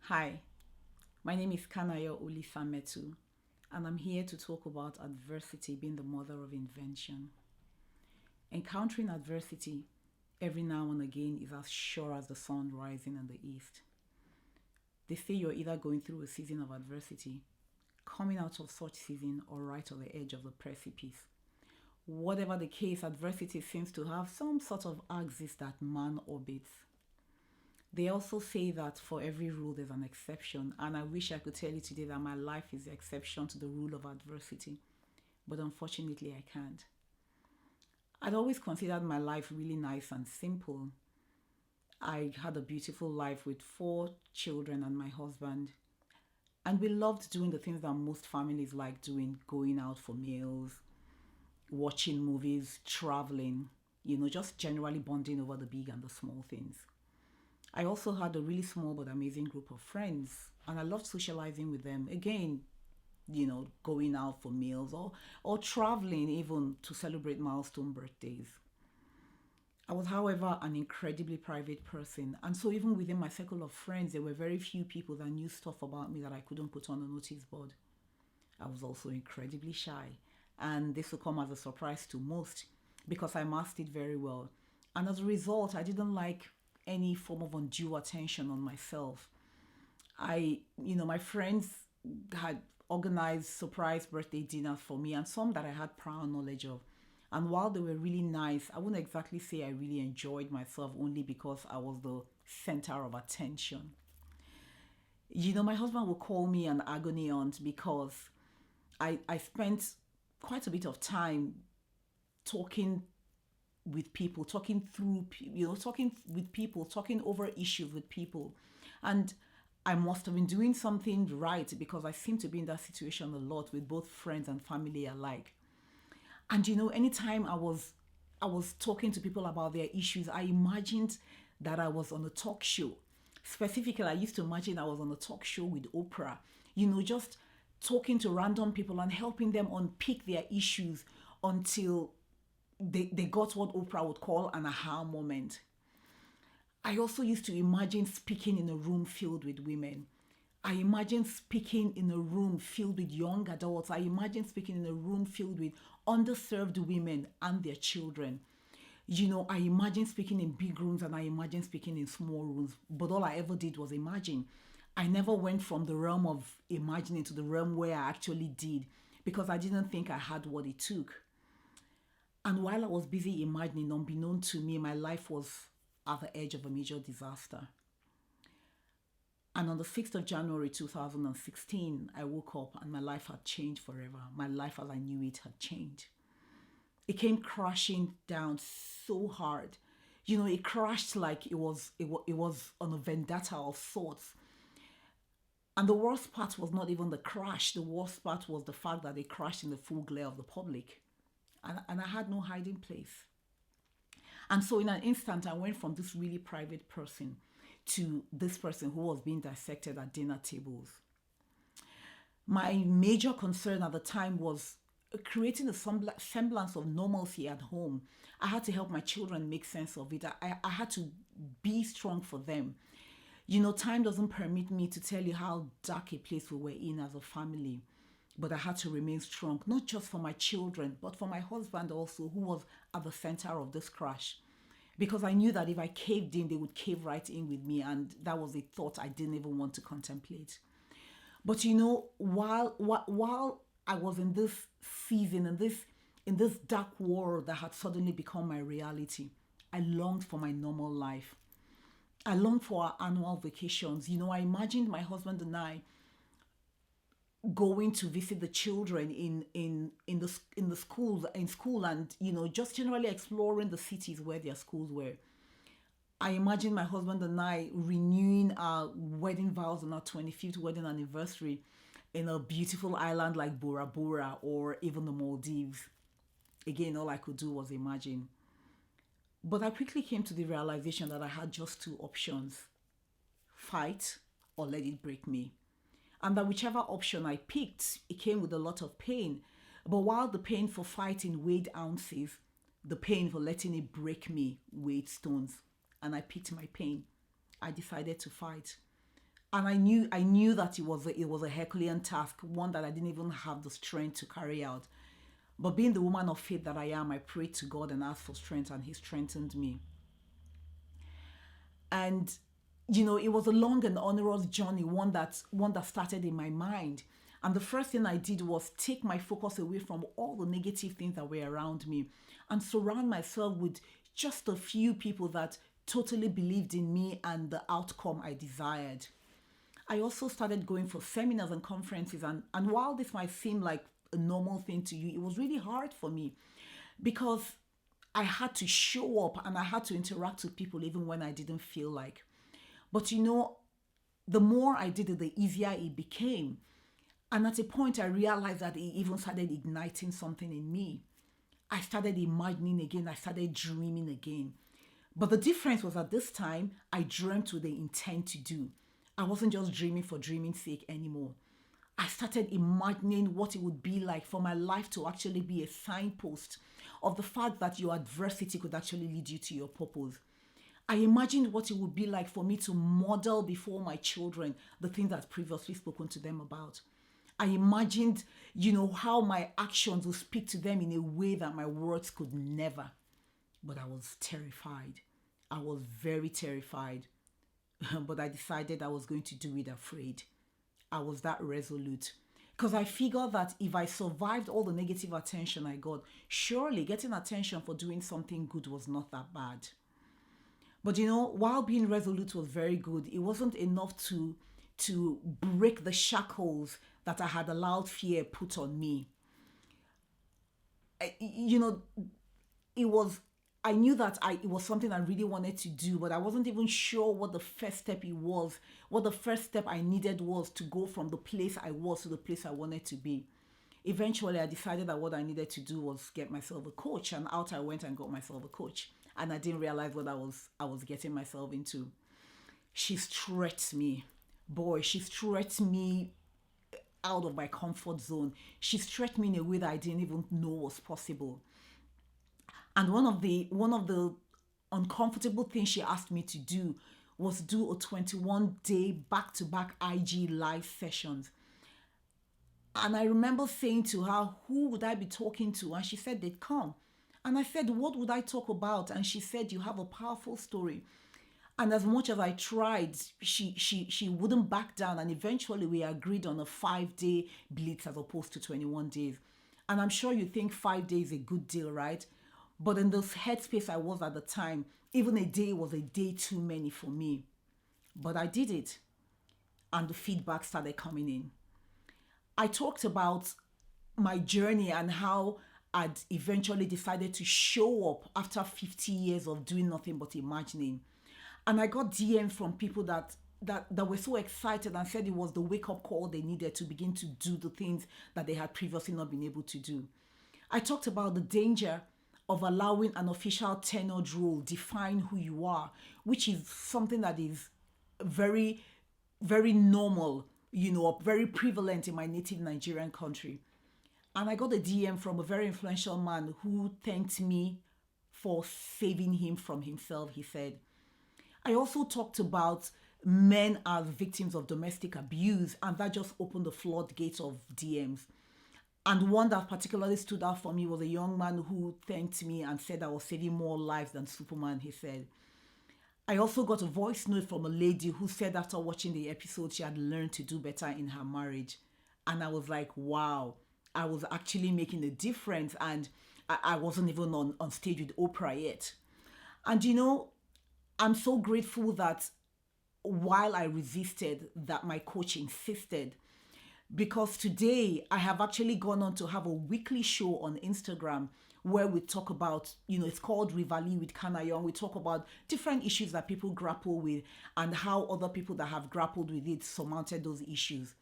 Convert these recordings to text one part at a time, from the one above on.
Hi, my name is Kanayo Olisa Metuh, and I'm here to talk about adversity being the mother of invention. Encountering adversity every now and again is as sure as the sun rising in the east. They say you're either going through a season of adversity, coming out of such season, or right on the edge of the precipice. Whatever the case, adversity seems to have some sort of axis that man orbits. They also say that for every rule there's an exception, and I wish I could tell you today that my life is the exception to the rule of adversity, but unfortunately I can't. I'd always considered my life really nice and simple. I had a beautiful life with four children and my husband, and we loved doing the things that most families like doing, going out for meals, watching movies, traveling, just generally bonding over the big and the small things. I also had a really small but amazing group of friends, and I loved socializing with them. Again, going out for meals or traveling even to celebrate milestone birthdays. I was, however, an incredibly private person, and so even within my circle of friends, there were very few people that knew stuff about me that I couldn't put on a notice board. I was also incredibly shy, and this will come as a surprise to most because I masked it very well. And as a result, I didn't like any form of undue attention on myself. My friends had organized surprise birthday dinners for me and some that I had prior knowledge of. And while they were really nice, I wouldn't exactly say I really enjoyed myself only because I was the center of attention. My husband would call me an agony aunt because I spent quite a bit of time talking with people, talking through, talking with people, talking over issues with people. And I must have been doing something right because I seem to be in that situation a lot with both friends and family alike. And anytime I was talking to people about their issues, I imagined that I was on a talk show. Specifically, I used to imagine I was on a talk show with Oprah, just talking to random people and helping them unpick their issues until they got what Oprah would call an aha moment. I also used to imagine speaking in a room filled with women. I imagine speaking in a room filled with young adults. I imagine speaking in a room filled with underserved women and their children. I imagine speaking in big rooms and I imagine speaking in small rooms. But all I ever did was imagine. I never went from the realm of imagining to the realm where I actually did because I didn't think I had what it took. And while I was busy imagining, unbeknown to me, my life was at the edge of a major disaster. And on the 6th of January 2016, I woke up and my life had changed forever. My life as I knew it had changed. It came crashing down so hard. It crashed like it was on a vendetta of sorts. And the worst part was not even the crash. The worst part was the fact that they crashed in the full glare of the public. And I had no hiding place. And so, in an instant, I went from this really private person to this person who was being dissected at dinner tables. My major concern at the time was creating a semblance of normalcy at home. I had to help my children make sense of it. I had to be strong for them. Time doesn't permit me to tell you how dark a place we were in as a family. But I had to remain strong, not just for my children, but for my husband also, who was at the center of this crash. Because I knew that if I caved in, they would cave right in with me, and that was a thought I didn't even want to contemplate. But while I was in this season, in this dark world that had suddenly become my reality, I longed for my normal life. I longed for our annual vacations. I imagined my husband and I going to visit the children in the schools in school, and just generally exploring the cities where their schools were. I imagine my husband and I renewing our wedding vows on our 25th wedding anniversary in a beautiful island like Bora Bora or even the Maldives. Again, all I could do was imagine. But I quickly came to the realization that I had just two options: fight or let it break me. And that whichever option I picked, it came with a lot of pain. But while the pain for fighting weighed ounces, the pain for letting it break me weighed stones. And I picked my pain. I decided to fight. And I knew that it was a Herculean task, one that I didn't even have the strength to carry out. But being the woman of faith that I am, I prayed to God and asked for strength, and He strengthened me. And it was a long and onerous journey, one that started in my mind. And the first thing I did was take my focus away from all the negative things that were around me and surround myself with just a few people that totally believed in me and the outcome I desired. I also started going for seminars and conferences, and while this might seem like a normal thing to you, it was really hard for me because I had to show up and I had to interact with people even when I didn't feel like. But the more I did it, the easier it became. And at a point, I realized that it even started igniting something in me. I started imagining again, I started dreaming again. But the difference was at this time, I dreamt with the intent to do. I wasn't just dreaming for dreaming's sake anymore. I started imagining what it would be like for my life to actually be a signpost of the fact that your adversity could actually lead you to your purpose. I imagined what it would be like for me to model before my children the things I've previously spoken to them about. I imagined, how my actions would speak to them in a way that my words could never. But I was terrified. I was very terrified. But I decided I was going to do it afraid. I was that resolute. Because I figured that if I survived all the negative attention I got, surely getting attention for doing something good was not that bad. But while being resolute was very good, it wasn't enough to break the shackles that I had allowed fear put on me. You know, it was I knew that it was something I really wanted to do, but I wasn't even sure what the first step it was, what the first step I needed was to go from the place I was to the place I wanted to be. Eventually, I decided that what I needed to do was get myself a coach, and out I went and got myself a coach. And I didn't realize what I was getting myself into. She stretched me. Boy, she stretched me out of my comfort zone. She stretched me in a way that I didn't even know was possible. And one of the uncomfortable things she asked me to do was do a 21-day back-to-back IG live sessions. And I remember saying to her, who would I be talking to? And she said they'd come. And I said, what would I talk about? And she said, you have a powerful story. And as much as I tried, she wouldn't back down. And eventually we agreed on a 5-day blitz as opposed to 21 days. And I'm sure you think 5 days is a good deal, right? But in the headspace I was at the time, even a day was a day too many for me. But I did it. And the feedback started coming in. I talked about my journey and how I'd eventually decided to show up after 50 years of doing nothing but imagining. And I got DMs from people that were so excited and said it was the wake-up call they needed to begin to do the things that they had previously not been able to do. I talked about the danger of allowing an official tenured role define who you are, which is something that is very, very normal, very prevalent in my native Nigerian country. And I got a DM from a very influential man who thanked me for saving him from himself, he said. I also talked about men as victims of domestic abuse, and that just opened the floodgates of DMs. And one that particularly stood out for me was a young man who thanked me and said I was saving more lives than Superman, he said. I also got a voice note from a lady who said after watching the episode, she had learned to do better in her marriage. And I was like, wow, I was actually making a difference. And I wasn't even on stage with Oprah yet. And I'm so grateful that while I resisted, that my coach insisted. Because today I have actually gone on to have a weekly show on Instagram where we talk about, it's called Rivali with Kanayo. We talk about different issues that people grapple with and how other people that have grappled with it surmounted those issues.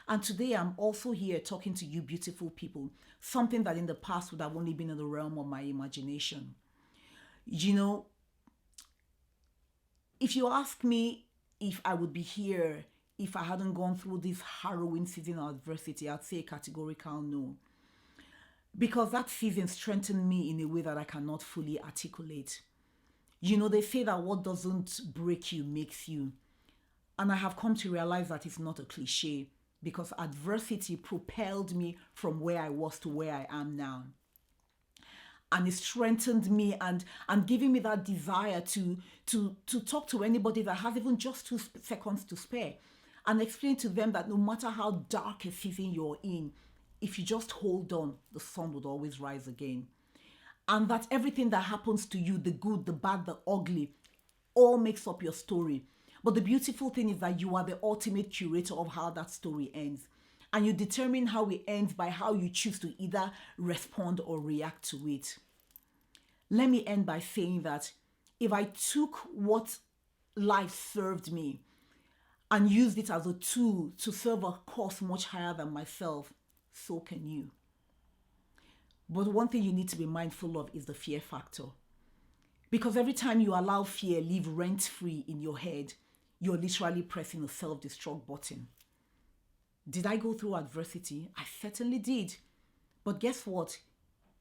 And today I'm also here talking to you beautiful people, something that in the past would have only been in the realm of my imagination. If you ask me if I would be here if I hadn't gone through this harrowing season of adversity, I'd say a categorical no. Because that season strengthened me in a way that I cannot fully articulate. They say that what doesn't break you makes you. And I have come to realize that it's not a cliche, because adversity propelled me from where I was to where I am now. And it strengthened me and giving me that desire to talk to anybody that has even just 2 seconds to spare, and explain to them that no matter how dark a season you're in, if you just hold on, the sun would always rise again. And that everything that happens to you, the good, the bad, the ugly, all makes up your story. But the beautiful thing is that you are the ultimate curator of how that story ends. And you determine how it ends by how you choose to either respond or react to it. Let me end by saying that if I took what life served me and used it as a tool to serve a cause much higher than myself, so can you. But one thing you need to be mindful of is the fear factor. Because every time you allow fear live rent-free in your head, you're literally pressing a self-destruct button. Did I go through adversity? I certainly did. But guess what?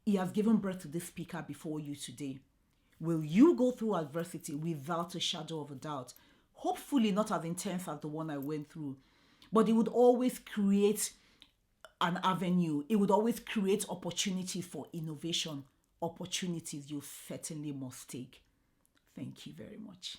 He has given birth to this speaker before you today. Will you go through adversity? Without a shadow of a doubt. Hopefully not as intense as the one I went through. But it would always create an avenue. It would always create opportunities for innovation. Opportunities you certainly must take. Thank you very much.